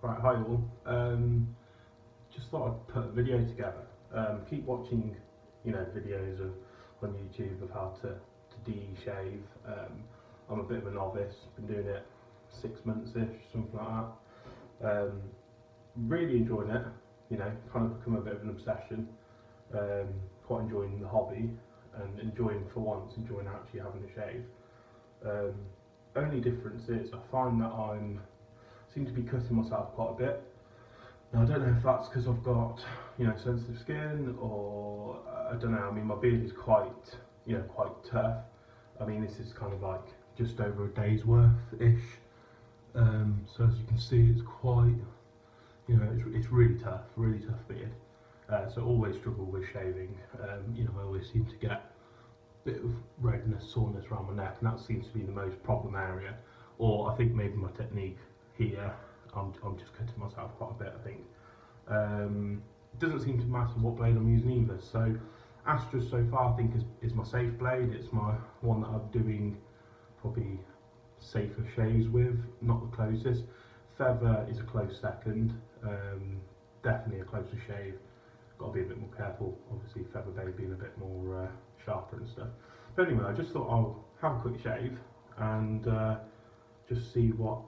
Right, hi all. Just thought I'd put a video together. Keep watching, videos on YouTube of how to de-shave. I'm a bit of a novice. Been doing it 6 months-ish, something like that. Really enjoying it. Kind of become a bit of an obsession. Quite enjoying the hobby and enjoying actually having a shave. Um, Only difference is I find that seem to be cutting myself quite a bit. Now I don't know if that's because I've got sensitive skin or I don't know. I mean my beard is quite tough. I mean this is kind of like just over a day's worth ish. So as you can see it's quite it's really tough beard. So I always struggle with shaving. I always seem to get a bit of redness, soreness around my neck, and that seems to be the most problem area. Or I think maybe my technique here, I'm just cutting myself quite a bit, I think. It doesn't seem to matter what blade I'm using either. So Astra so far I think is my safe blade. It's my one that I'm doing probably safer shaves with, not the closest. Feather is a close second, definitely a closer shave. Got to be a bit more careful, obviously Feather Blade being a bit more sharper and stuff. But anyway, I just thought I'll have a quick shave and just see what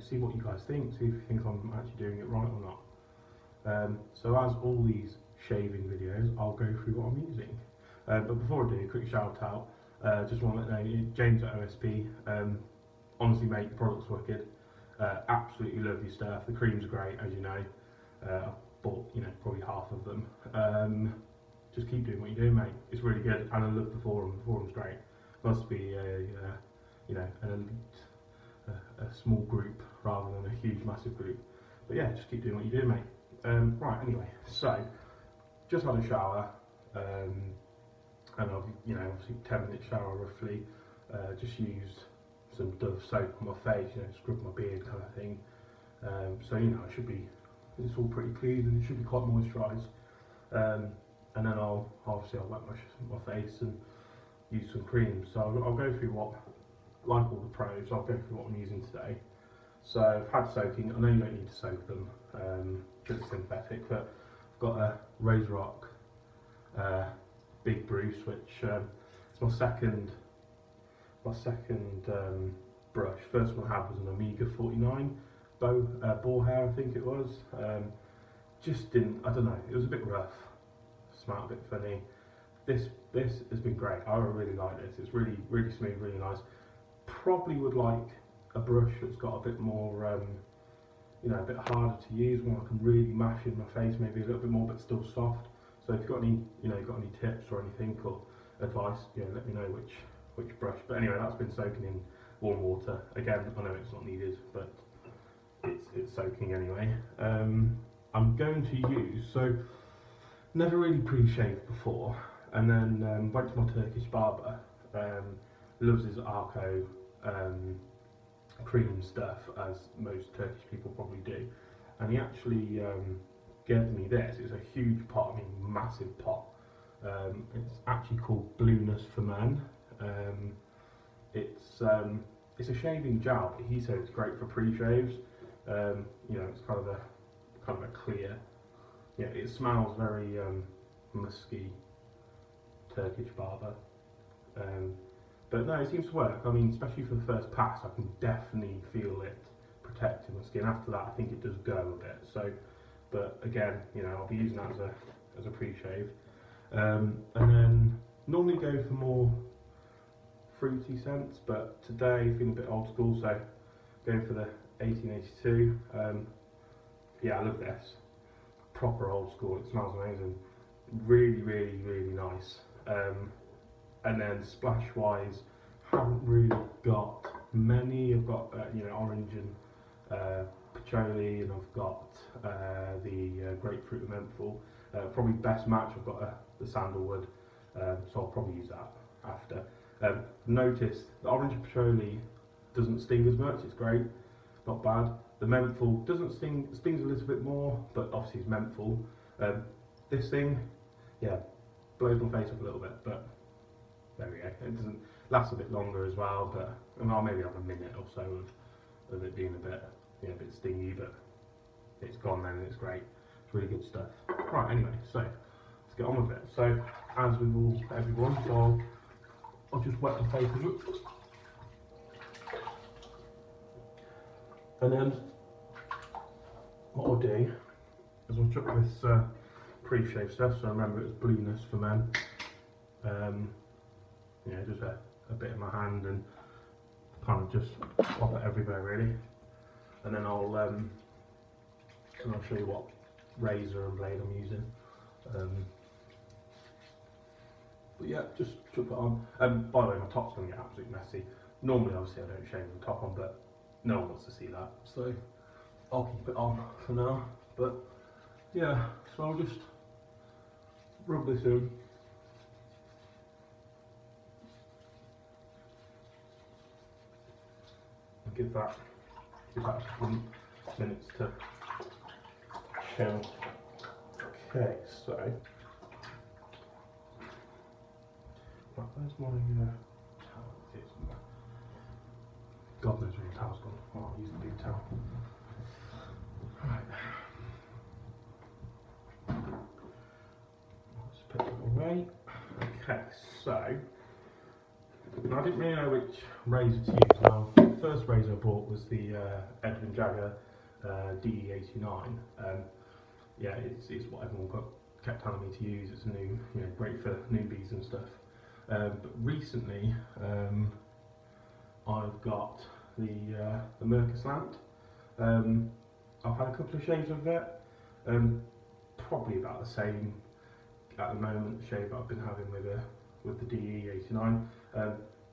see what you guys think, see if you think I'm actually doing it right or not. So as all these shaving videos, I'll go through what I'm using. But before I do, a quick shout out. Just want to let you know, James at OSP. Honestly, mate, the product's wicked. Absolutely love your stuff. The creams are great, as you know. I've bought probably half of them. Just keep doing what you're doing, mate. It's really good, and I love the forum. The forum's great. Must be an elite, a small group rather than a huge, massive group. But yeah, just keep doing what you're doing, mate. Right, anyway, so just had a shower, and I've obviously 10-minute shower roughly. Just used some Dove soap on my face, scrub my beard kind of thing. So I should be. It's all pretty clean and it should be quite moisturised. And then I'll wet my face and use some cream. So I'll go through like all the pros, I'll go through what I'm using today. So I've had soaking. I know you don't need to soak them because it's synthetic, but I've got a RoseRock Big Bruce, which is my second brush. First one I had was an Omega 49 boar hair, I think it was. Just didn't, I don't know, it was a bit rough, smelled a bit funny. This has been great. I really like this. It's really smooth, really nice. Probably would like a brush that's got a bit more, a bit harder to use, one I can really mash in my face, maybe a little bit more, but still soft. So if you've got any tips or anything or advice, let me know which brush. But anyway, that's been soaking in warm water. Again, I know it's not needed, but it's soaking anyway. I'm going to use, so never really pre-shaved before, and then went to my Turkish barber. Loves his Arco cream stuff, as most Turkish people probably do, and he actually gave me this. It's a huge pot, I mean massive pot. It's actually called Blueness for Men. It's a shaving gel, but he said it's great for pre-shaves. It's kind of a clear. Yeah, it smells very musky, Turkish barber. But no, it seems to work. I mean, especially for the first pass, I can definitely feel it protecting my skin. After that, I think it does go a bit. So, but again, I'll be using that as a pre-shave. And then normally go for more fruity scents, but today feeling a bit old school, so going for the 1882. Yeah, I love this. Proper old school. It smells amazing. Really nice. And then splash wise, haven't really got many. I've got orange and patchouli, and I've got the grapefruit and menthol. Probably best match. I've got the sandalwood, so I'll probably use that after. Notice the orange and patchouli doesn't sting as much. It's great, not bad. The menthol doesn't sting. Stings a little bit more, but obviously it's menthol. This thing, yeah, blows my face up a little bit, but there we go. It doesn't last a bit longer as well, but I'll maybe have a minute or so of it being a bit, you know, a bit stingy, but it's gone then and it's great. It's really good stuff. Right, anyway, so let's get on with it. So as with everyone, so I'll just wet the papers up. And then what I'll do is I'll chuck this pre-shave stuff, so remember it's blueness for men. Yeah, just a bit in my hand and kind of just pop it everywhere really. And then I'll show you what razor and blade I'm using. But yeah, just chuck it on. By the way, my top's going to get absolutely messy. Normally, obviously, I don't shave the top on, but no one wants to see that, so I'll keep it on for now. But yeah, so I'll just rub this in. And give that a couple of minutes to chill. Okay, so right, where's my towel? Here somewhere. God knows where the towel's gone. Oh, I'll use the big towel. Right. Let's put it away. Okay, so I didn't really know which razor to use. Now, the first razor I bought was the Edwin Jagger DE89. Yeah, it's what everyone kept telling me to use. It's a new, you know, great for newbies and stuff. But recently, I've got the Mirka Slant. I've had a couple of shaves of it. Probably about the same at the moment shave that I've been having with the DE89.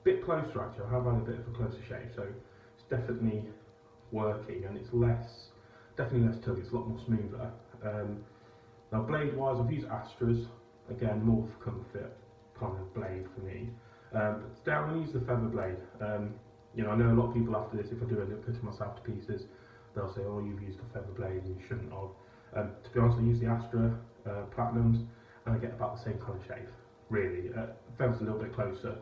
Bit closer actually. I have had a bit of a closer shave, so it's definitely working, and it's definitely less tug. It's a lot more smoother. Now blade wise, I've used Astras, again more for comfort kind of blade for me. But today I'm going to use the feather blade. You know, I know a lot of people after this, if I do end up cutting myself to pieces, they'll say, oh, you've used a feather blade and you shouldn't have. To be honest, I use the Astra Platinums and I get about the same kind of shave, really. Feather's a little bit closer,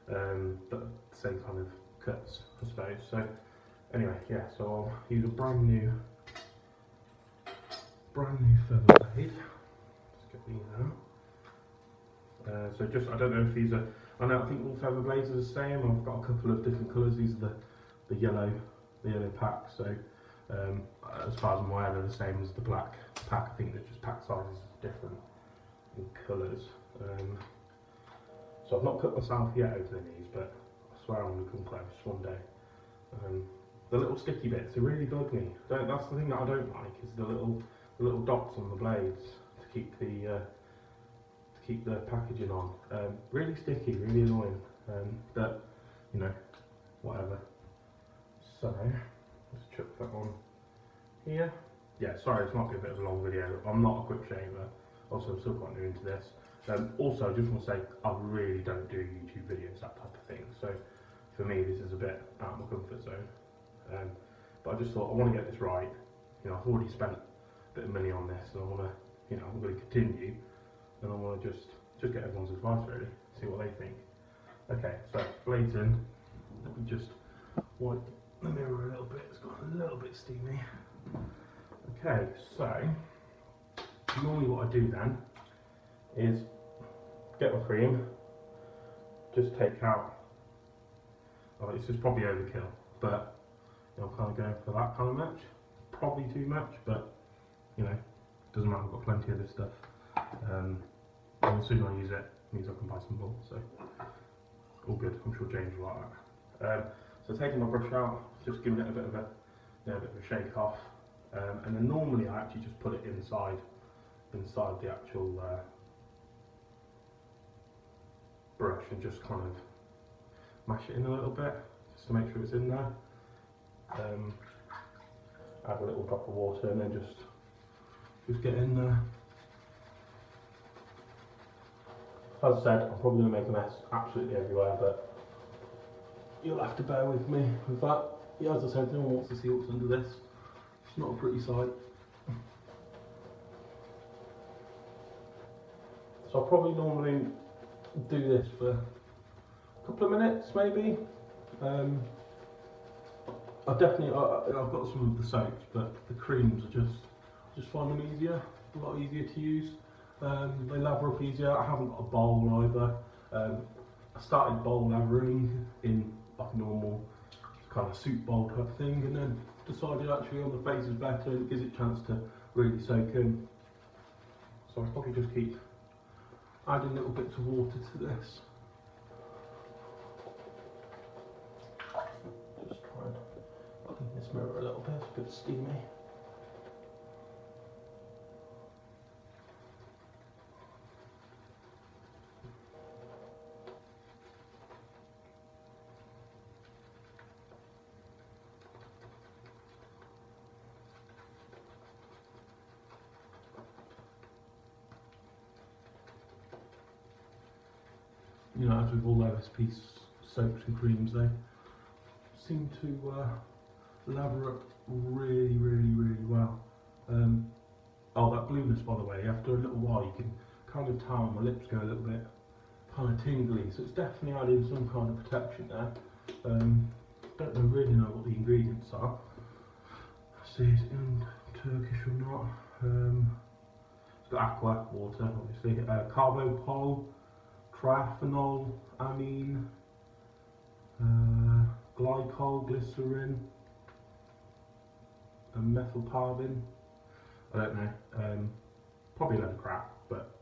but the same kind of cuts, I suppose. So anyway, yeah, so I'll use a brand new feather blade. Let's get these out. So just, I don't know if these are, I think all feather blades are the same. I've got a couple of different colours. These are the yellow pack. So as far as I'm aware, they're the same as the black pack. I think they're just pack sizes different in colours. So I've not cut myself yet over the knees, but I swear I'm going to come close one day. The little sticky bits, they really bug me. That's the thing that I don't like, is the little dots on the blades to keep the packaging on. Really sticky, really annoying. But you know, whatever. So let's chuck that on here. Yeah, sorry, this might be a bit of a long video. I'm not a quick shaver. Also, I'm still quite new into this. Also, I just want to say, I really don't do YouTube videos, that type of thing. So for me, this is a bit out of my comfort zone. But I just thought, I want to get this right. You know, I've already spent a bit of money on this, and I want to, you know, I'm going to continue, and I want to just get everyone's advice really, see what they think. Okay, so blades in. Let me just wipe the mirror a little bit. It's got a little bit steamy. Okay, so normally what I do then is get my cream, just take out. Oh, this is probably overkill, but you know, I'm kind of going for that kind of much. Probably too much, but you know, doesn't matter. I've got plenty of this stuff. And the sooner I use it, it means I can buy some more. So all good. I'm sure James will like that. So taking my brush out, just giving it a bit of a shake off, and then normally I actually just put it inside the actual brush and just kind of mash it in a little bit just to make sure it's in there. Add a little drop of water and then just get in there. As I said, I'm probably going to make a mess absolutely everywhere, but you'll have to bear with me with that. Yeah, as I said, no one wants to see what's under this. It's not a pretty sight. So I'll probably normally do this for a couple of minutes maybe. I've got some of the soaps, but the creams are just find them easier, a lot easier to use. They lather up easier. I haven't got a bowl either. I started bowl lathering in like a normal kind of soup bowl type thing, and then decided actually on the face is better and it gives it a chance to really soak in. So I'll probably just keep adding little bits of water to this. Just try and clean this mirror a little bit, it's a bit steamy. You know, as with all OSP soaps and creams, they seem to lather up really well. Oh, that blueness, by the way, after a little while you can kind of tell my lips go a little bit kind of tingly, so it's definitely adding some kind of protection there. Don't really know what the ingredients are. See it in Turkish or not. It's got aqua, water, obviously, carbopol, triethanol, amine, glycol, glycerin, and methylparbin. I don't know, probably a load of crap, but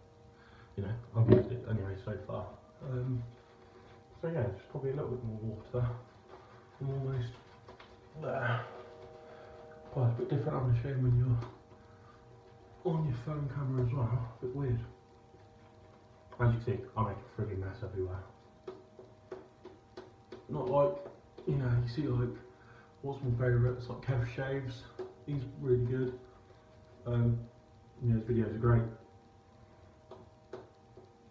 you know, I've used it anyway so far. So yeah, just probably a little bit more water. I'm almost there. Quite a bit different on the show when you're on your phone camera as well, a bit weird. As you can see, I make a frigging mess everywhere. Not like, you know, you see like, what's my favourite? It's like Kev Shaves. He's really good. You know, his videos are great.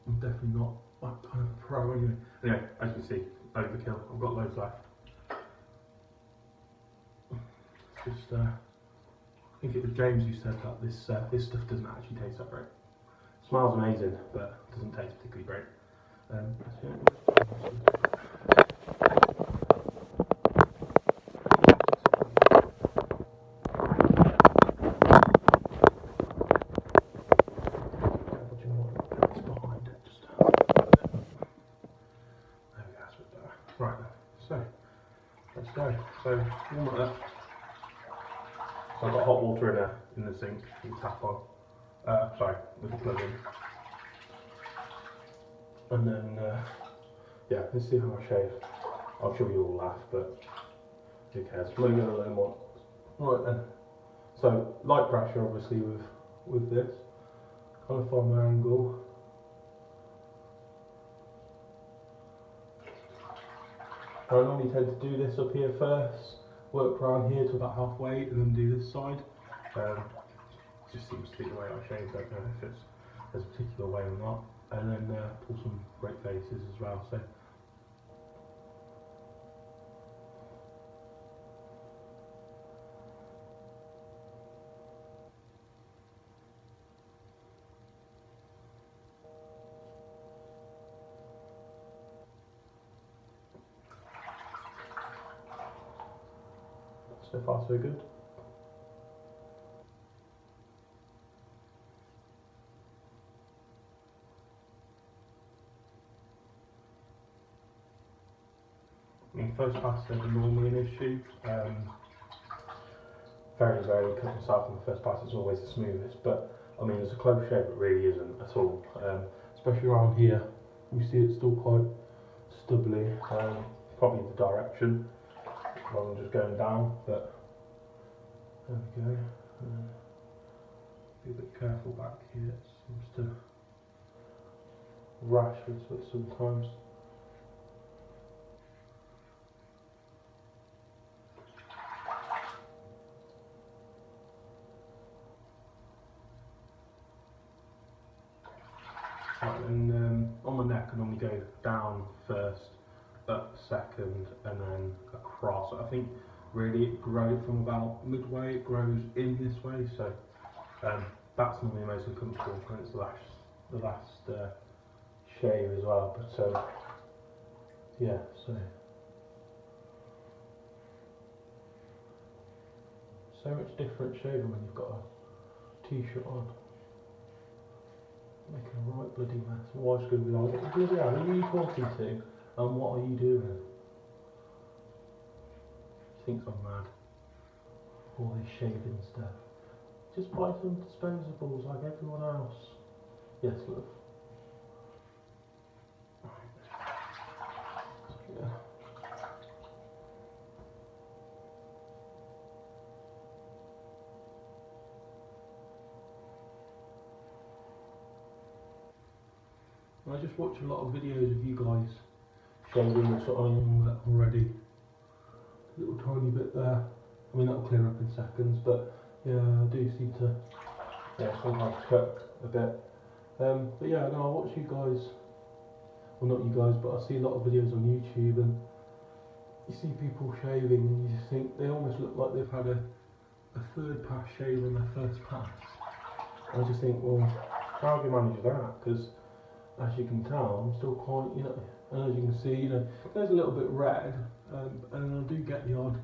I'm definitely not that kind of pro anyway. Anyway, as you can see, overkill. I've got loads left. Just, I think it was James who said that this stuff doesn't actually taste that great. Smells amazing, but doesn't taste particularly great. Right, so let's go. So warm it up. So I've got hot water in the sink. You can tap on. Sorry, with the plug in. And then yeah, let's see how I shave. I'm sure you'll all laugh, but who cares? I'm gonna go a little more. Right then. So light pressure, obviously, with this. Kind of find my angle. I normally tend to do this up here first, work around here to about halfway, and then do this side. Just seems to be the way I shave. I don't know if there's a particular way or not. And then pull some great faces as well. So. So far so good. I mean, first pass is normally an issue. Very rarely cut myself on the first pass is always the smoothest, but I mean, as a close shave, it really isn't at all. Especially around here, you see it's still quite stubbly. Probably the direction rather than just going down, but there we go. Be a bit careful back here, it seems to rash a little bit sometimes. Right, and on my neck I normally go down first, up second, and then across. I think really it grows from about midway, it grows in this way, so that's normally the most uncomfortable when it's the last shave as well, but yeah, so so much different shaving when you've got a t-shirt on. Making a right bloody mess. My wife's going to be like, what bloody hell, who are you talking to? And what are you doing? She thinks I'm mad. All this shaving stuff. Just buy some disposables like everyone else. Yes, love. Yeah. I just watch a lot of videos of you guys shaving or sort of already. A little tiny bit there. I mean that'll clear up in seconds, but yeah, I do seem to sometimes cut a bit. But yeah, no, I watch you guys. Well, not you guys, but I see a lot of videos on YouTube, and you see people shaving, and you just think they almost look like they've had a third pass shave on their first pass. I just think, well, how do you manage that? Because as you can tell, I'm still quite, and as you can see, there's a little bit red, and I do get the odd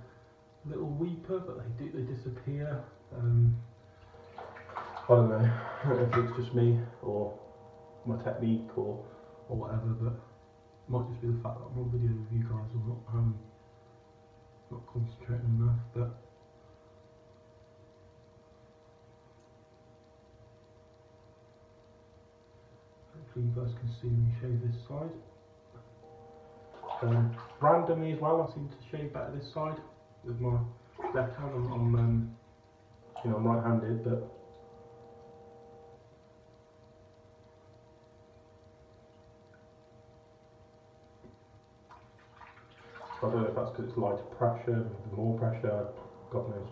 little weeper, but they disappear. I don't know if it's just me or my technique or whatever, but it might just be the fact that I'm on video with you guys. I'm not concentrating enough, but hopefully you guys can see me shave this side. Randomly as well, I seem to shave better this side with my left hand. I'm right-handed, but I don't know if that's because it's lighter pressure, more pressure, God knows.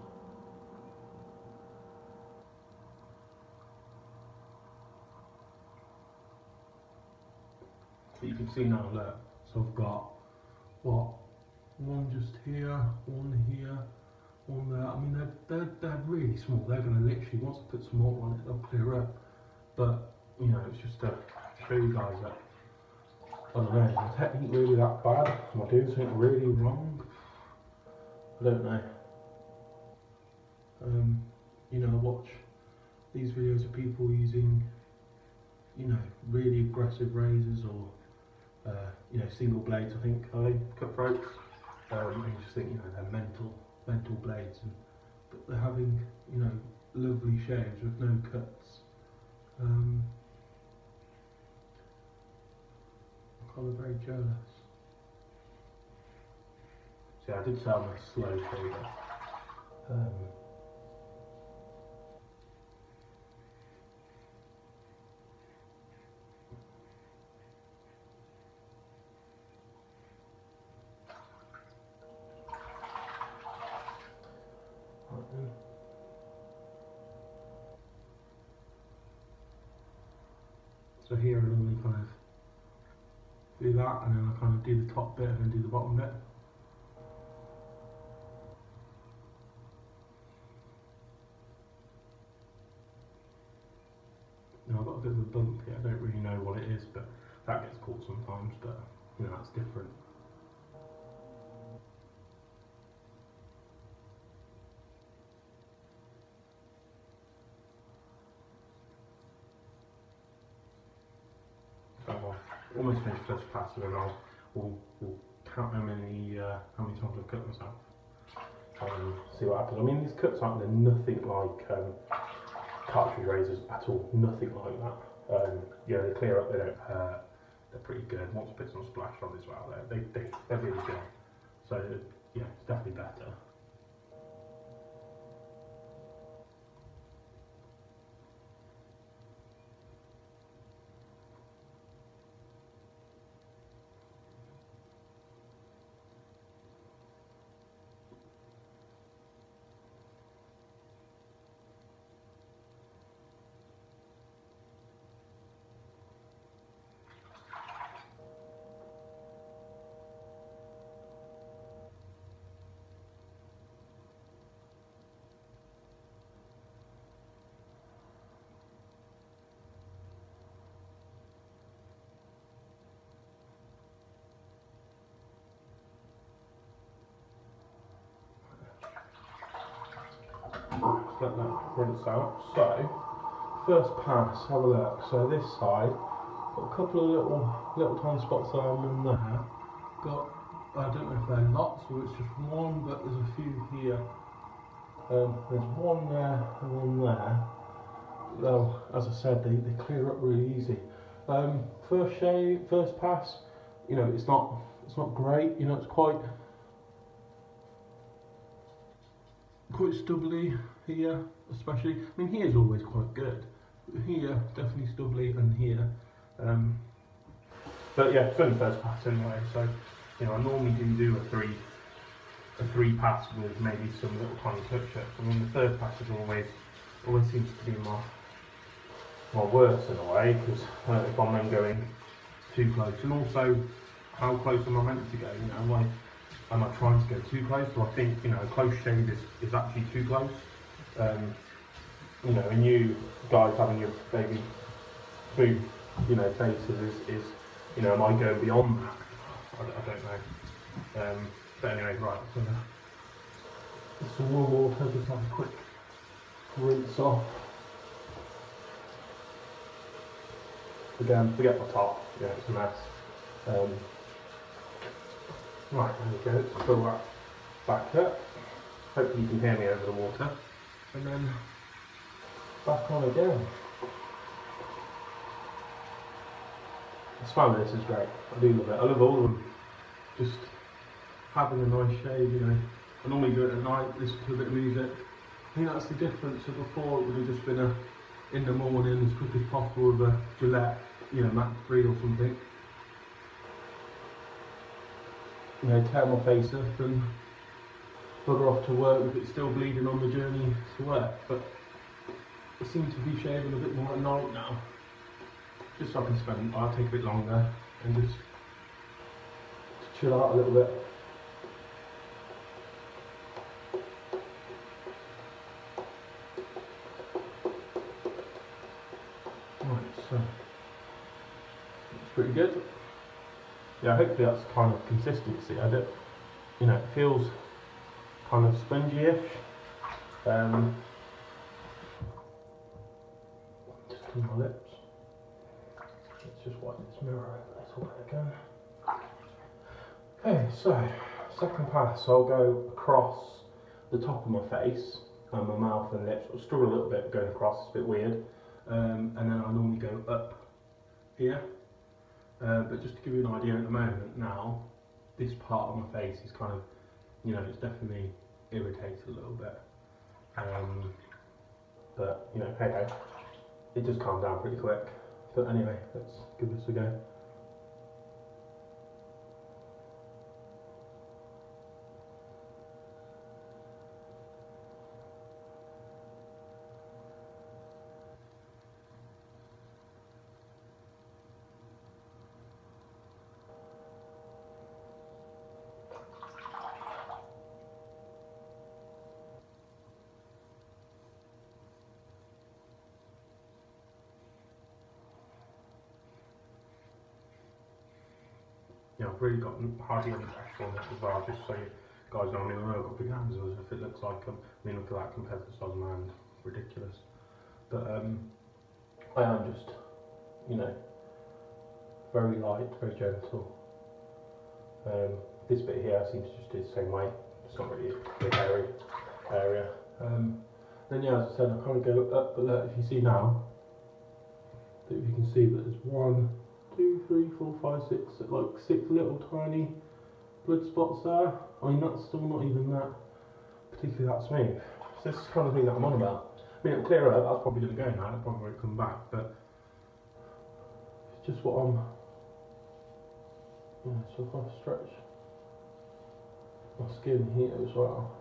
But you can see now, look, so I've got, one just here, one here, one there. I mean, they're really small. They're going to literally, once I put some more on it, they'll clear up. But, it's just to show you guys that, I don't know, is my technique really that bad? Am I doing something really wrong? I don't know. I watch these videos of people using, really aggressive razors or, single blades, I think, are they cutthroats? And you just think, they're mental blades, but they're having, lovely shaves with no cuts. I'm kind of very jealous. See, I did say I'm a slow shaver. So here I normally kind of do that, and then I kind of do the top bit and then do the bottom bit. Now I've got a bit of a bump here, I don't really know what it is, but that gets caught sometimes, but that's different. So I'll almost finished first pass, and then we'll count how many times I've cut myself. See what happens. I mean, these cuts aren't, they're nothing like cartridge razors at all, nothing like that. They clear up, they don't hurt, they're pretty good. Once I put some splash on as well, they're really good. So yeah, it's definitely better. Let's let that rinse out. So, first pass, have a look. So this side, got a couple of little tiny spots in there. Got, I don't know if they're lots or it's just one, but there's a few here. There's one there and one there. Though, as I said, they clear up really easy. First shave, first pass, you know, it's not great. You know, it's quite stubbly here, especially. I mean, here's always quite good. Here, definitely stubbly, and here. But yeah, it's only first pass anyway. So, you know, I normally do a three pass with maybe some little tiny touch-ups. I mean, the third pass is always seems to be my worst in a way, because if I'm then going too close, and also how close am I meant to go? You know, am I trying to go too close? So I think, you know, a close shave is actually too close. You know, and you guys having your baby smooth, you know, faces is you know, am I going beyond that? I don't know. But anyway, right, so some warm water, just have a quick rinse off. Again, forget my top, yeah, it's a mess. Right, there we go, let's fill that back up. Hopefully you can hear me over the water. And then back on again. The smell of this is great. I do love it. I love all of them. Just having a nice shave, you know. I normally do it at night, listen to a bit of music. I think that's the difference. So before it would have just been in the morning as quick as possible with a Gillette, you know, Mach 3 or something. You know, tear my face up and bugger off to work if it's still bleeding on the journey to work. But I seem to be shaving a bit more at night now. Just so I can I'll take a bit longer and just to chill out a little bit. Right, so it's pretty good. Yeah, hopefully that's kind of consistency. I don't, you know, it feels kind of spongy-ish. Just clean my lips. Let's just wipe this mirror over a little bit again. Okay, so second pass, I'll go across the top of my face and my mouth and lips. I'll struggle a little bit going across, it's a bit weird. And then I normally go up here. But just to give you an idea at the moment now, this part of my face is kind of, you know, it's definitely irritated a little bit. But, you know, hey ho, it does calm down pretty quick. But anyway, let's give this a go. Yeah, I've really got hardly any pressure on it as well, just so you guys know. I mean, I've got big hands, as if it looks like, I mean, look at that compared to the size of my hand, ridiculous. But I am just, you know, very light, very gentle. This bit here seems to just do the same way. It's not really a big hairy area. Then yeah, as I said, I kind of go up, but look, if you see now, if you can see that there's 1, 2, 3, 4, 5, 6, like 6 little tiny blood spots there. I mean, that's still not even that particularly that smooth. So this is the kind of thing that I'm on about. I mean, it'll clear up, that's probably going to go now, it'll probably won't come back, but it's just what I'm, yeah, so if I stretch my skin here as well,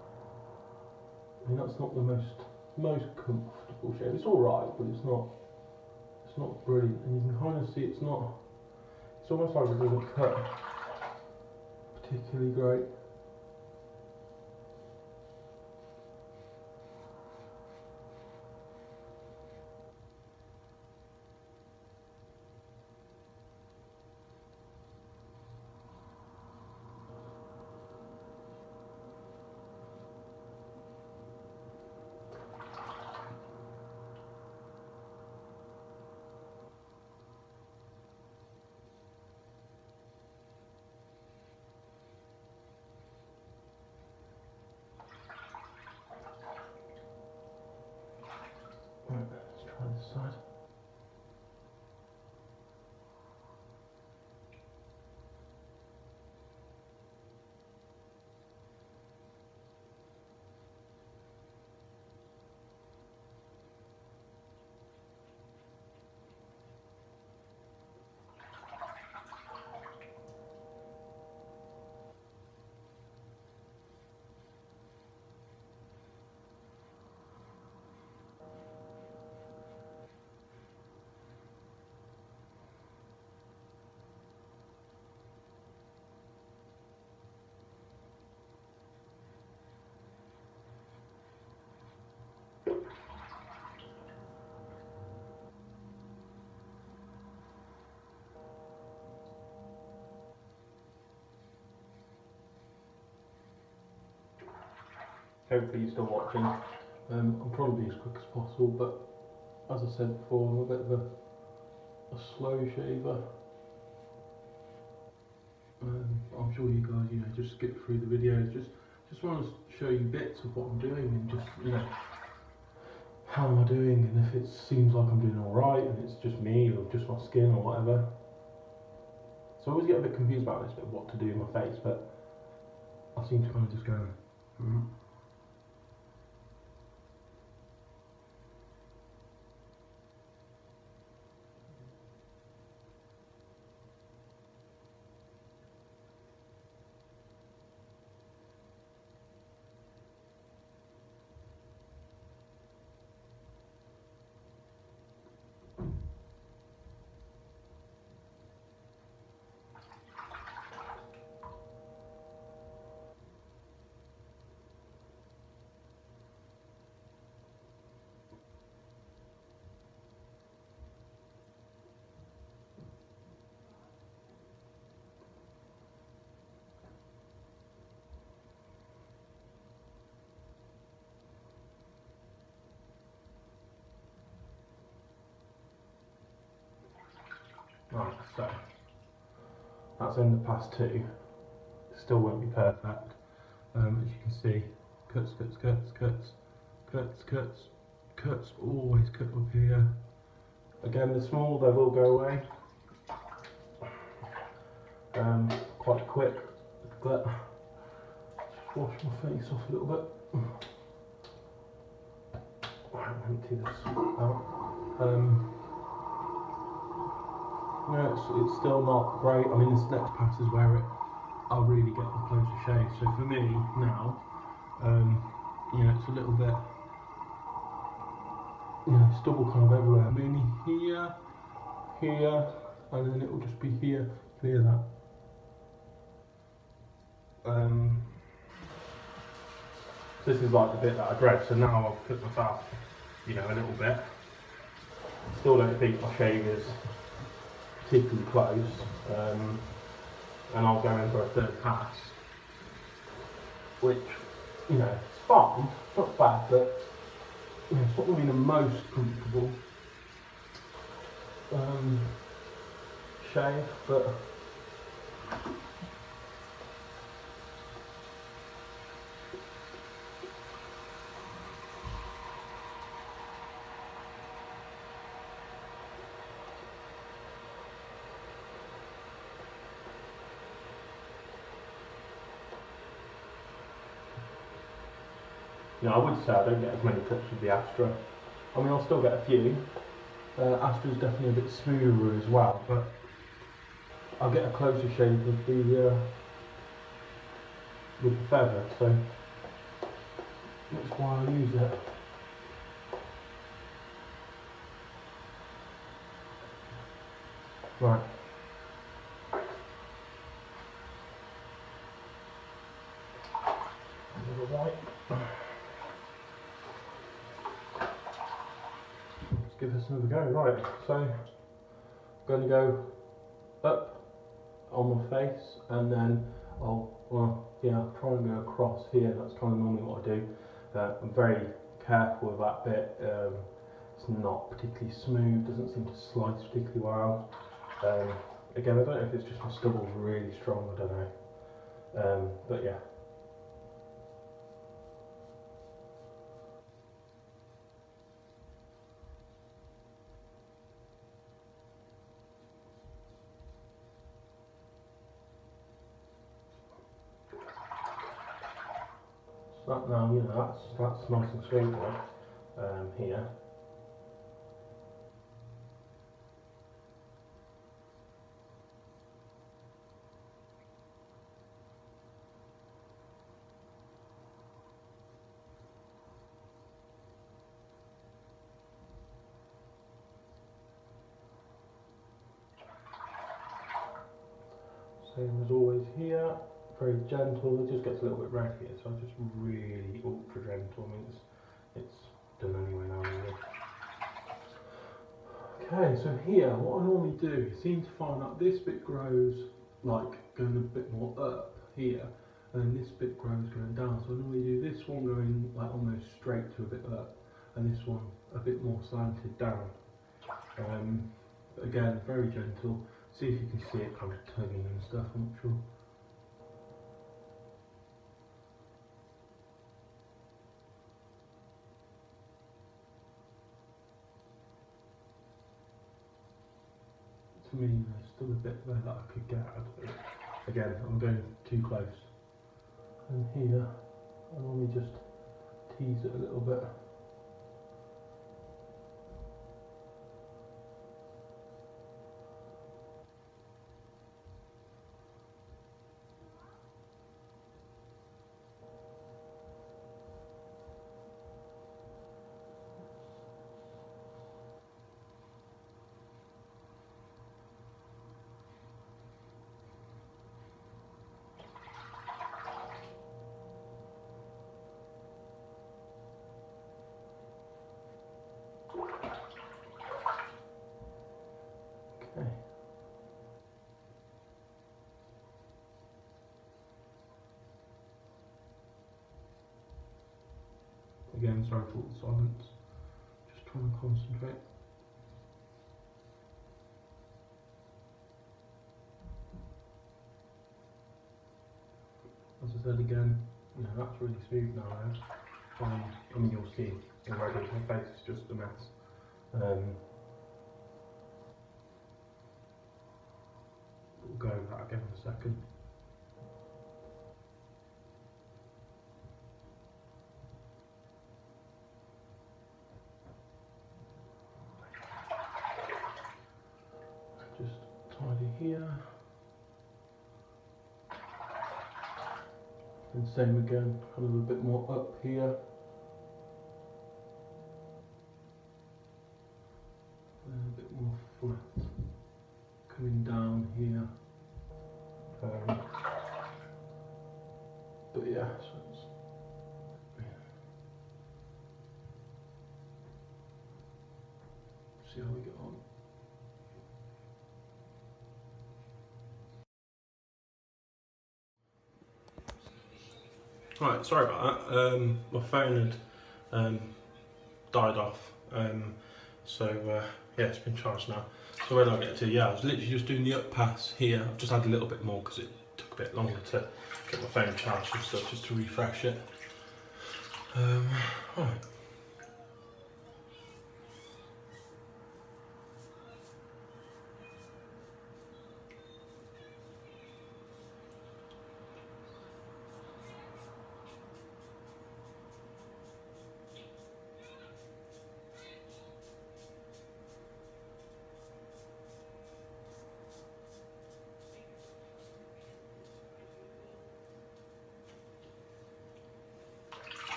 I mean, that's not the most comfortable shape. It's alright, but it's not brilliant, and you can kind of see it's almost like it doesn't cut particularly great. Right, let's try this side. Hopefully you're still watching. I'll probably be as quick as possible, but as I said before, I'm a bit of a slow shaver. I'm sure you guys, just skip through the videos. Just want to show you bits of what I'm doing and just, how am I doing, and if it seems like I'm doing all right, and it's just me or just my skin or whatever. So I always get a bit confused about this, what to do in my face, but I seem to kind of just go. Right, so that's end of pass 2. Still won't be perfect. As you can see, cuts, always cut up here. Again, the small, they will go away quite quick, but just wash my face off a little bit. Right, empty this out. It's still not great. I mean, this next pass is where I'll really get the closer shave. So for me now, it's a little bit, it's double kind of everywhere. Mainly here, and then it will just be here, clear that. This is like the bit that I dread. So now I've cut myself, a little bit. Still don't think my shave is particularly close, and I'll go in for a third pass, which, it's fine, it's not bad, but it's not really the most comfortable shave, but I would say I don't get as many cuts with the Astra. I mean, I'll still get a few. Astra's definitely a bit smoother as well, but I'll get a closer shave with the feather, so that's why I use it. Right. A little white. Give this another go. Right, so I'm going to go up on my face, and then I'll try and go across here. That's kind of normally what I do. I'm very careful with that bit. It's not particularly smooth, doesn't seem to slice particularly well. Again, I don't know if it's just my stubble's really strong, I don't know. But yeah. that now, you know, that's nice and straight now, here. Same as always here, very gentle. It just gets a little bit red here, so I'm just really ultra gentle. I mean, it's done anyway now. Really. Okay, so here, what I normally do is seem to find that this bit grows like going a bit more up here, and then this bit grows going down. So I normally do this one going like almost straight to a bit up, and this one a bit more slanted down. Again, very gentle. See if you can see it kind of tugging and stuff, I'm not sure. To me, there's still a bit there that I could get out of it. Again, I'm going too close. And here, I normally just tease it a little bit. Okay. Again, sorry for all the silence. Just trying to concentrate. As I said again, you know, that's really smooth now. I mean, you'll see already, my face is just a mess. We'll go over that again in a second. Just tidy here. And same again, kind of a bit more up here. And a bit more flat. Coming down here. But yeah, so it's, see how we get on. Right, sorry about that. My phone had died off, so yeah, it's been charged now. So where did I get to? Yeah, I was literally just doing the up pass here. I've just had a little bit more because it took a bit longer to get my phone charged and stuff, just to refresh it. Right.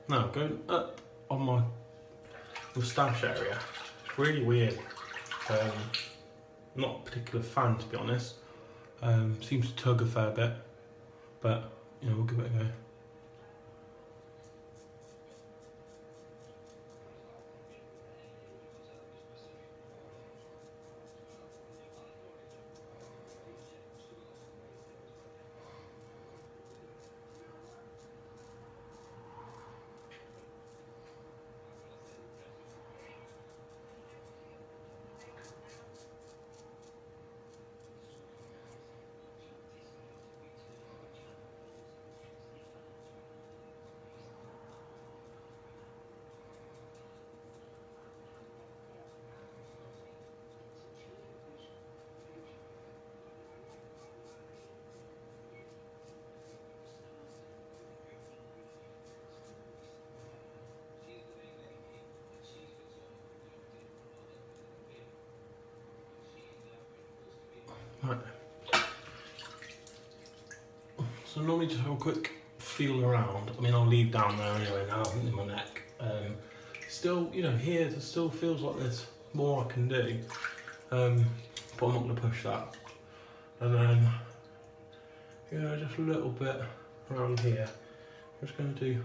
Now, going up on my moustache area, it's really weird. Not a particular fan, to be honest. Seems to tug a fair bit, but you know, we'll give it a go. So normally just have a quick feel around. I mean, I'll leave down there anyway now in my neck. Still, you know, here it still feels like there's more I can do, but I'm not going to push that. And then, you know, just a little bit around here. I'm just going to do.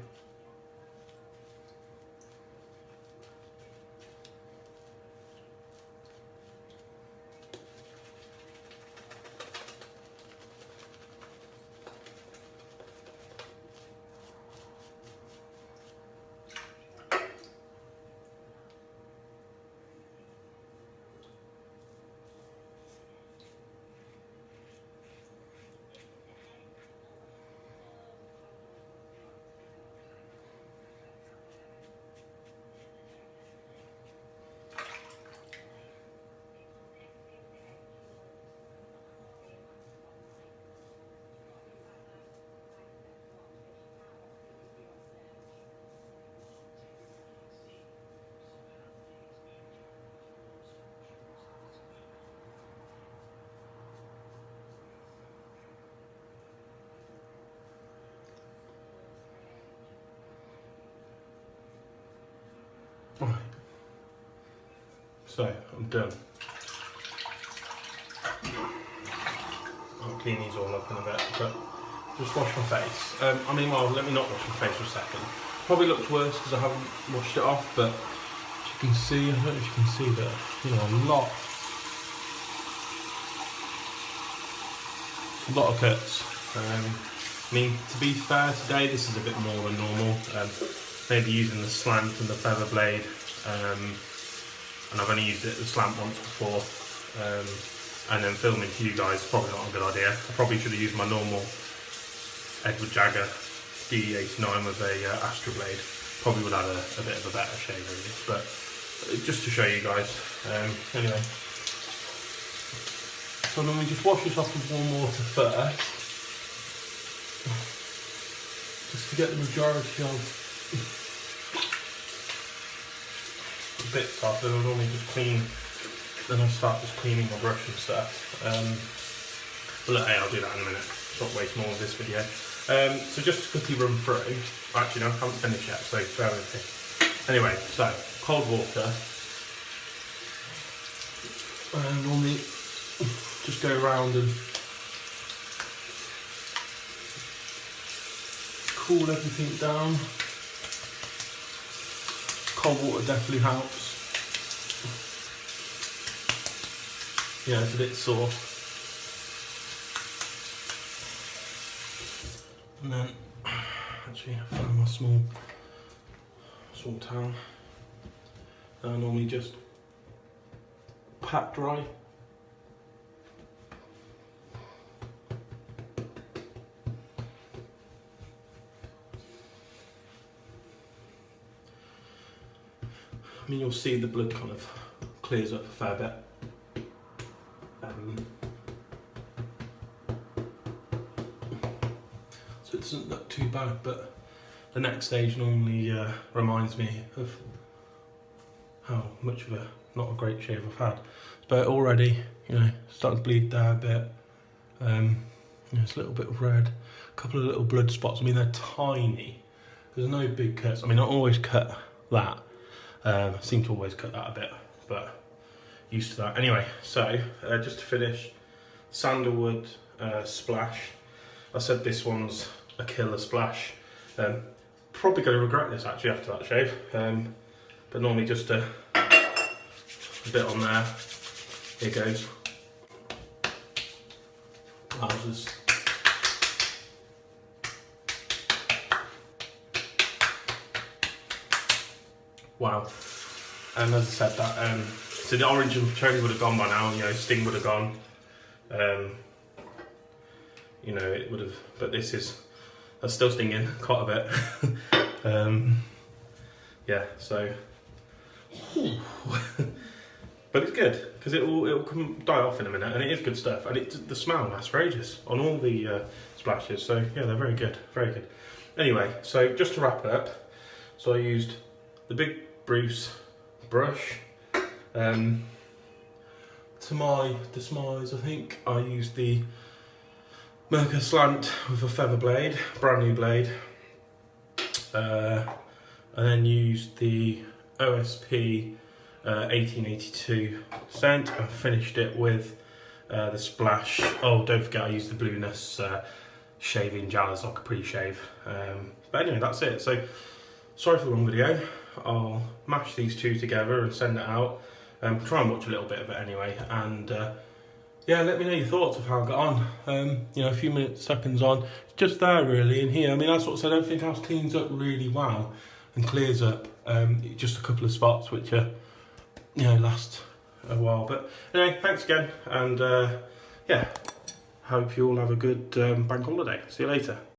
Right. So I'm done. I'll clean these all up in a bit, but just wash my face. I mean, well, let me not wash my face for a second. Probably looks worse because I haven't washed it off, but as you can see, I don't know if you can see that, you know, a lot of cuts. I mean, to be fair, today this is a bit more than normal. Maybe using the slant and the feather blade, and I've only used the slant once before, and then filming for you guys is probably not a good idea. I probably should have used my normal Edward Jagger D89 with a Astra blade. Probably would have had a bit of a better shave really, but just to show you guys. Anyway, so then we just wash this off with warm water first, just to get the majority of bits off. Then I'll normally just clean, then I'll start just cleaning my brush and stuff. But look, hey, I'll do that in a minute, not waste more of this video. So just to quickly run through, actually no, I haven't finished yet, so bear with me. Anyway, so cold water, and normally just go around and cool everything down. Cold water definitely helps. Yeah, it's a bit sore. And then, actually, I found my small towel. And I normally just pat dry. I mean, you'll see the blood kind of clears up a fair bit. So it doesn't look too bad, but the next stage normally reminds me of how much of not a great shave I've had. But already, you know, starting to bleed there a bit. You know, it's a little bit of red, a couple of little blood spots. I mean, they're tiny. There's no big cuts. I mean, I always cut that. I seem to always cut that a bit, but used to that. Anyway, so just to finish, sandalwood splash. I said this one's a killer splash. Probably going to regret this actually after that shave, but normally just a bit on there. Here goes. Wowzers. Wow. And as I said, that so the orange and cherry would have gone by now. You know, sting would have gone. You know, it would have, but this is, that's still stinging quite a bit. Yeah, so, but it's good because it'll come die off in a minute, and it is good stuff, and the smell lasts for ages on all the splashes. So yeah, they're very good, very good. Anyway, so just to wrap it up, so I used the Big Bruce brush. To my demise, I think I used the Mirka slant with a feather blade, brand new blade. And then used the OSP 1882 scent and finished it with the Splash. Oh, don't forget I used the Blueness shaving gel as like a pre-shave. But anyway, that's it. So sorry for the long video. I'll mash these two together and send it out. Try and watch a little bit of it anyway, and yeah, let me know your thoughts of how I got on. You know, a few seconds on, just there really, and here, I mean, as sort of said, everything else cleans up really well and clears up. Just a couple of spots which are, you know, last a while. But anyway, thanks again, and yeah, hope you all have a good bank holiday. See you later.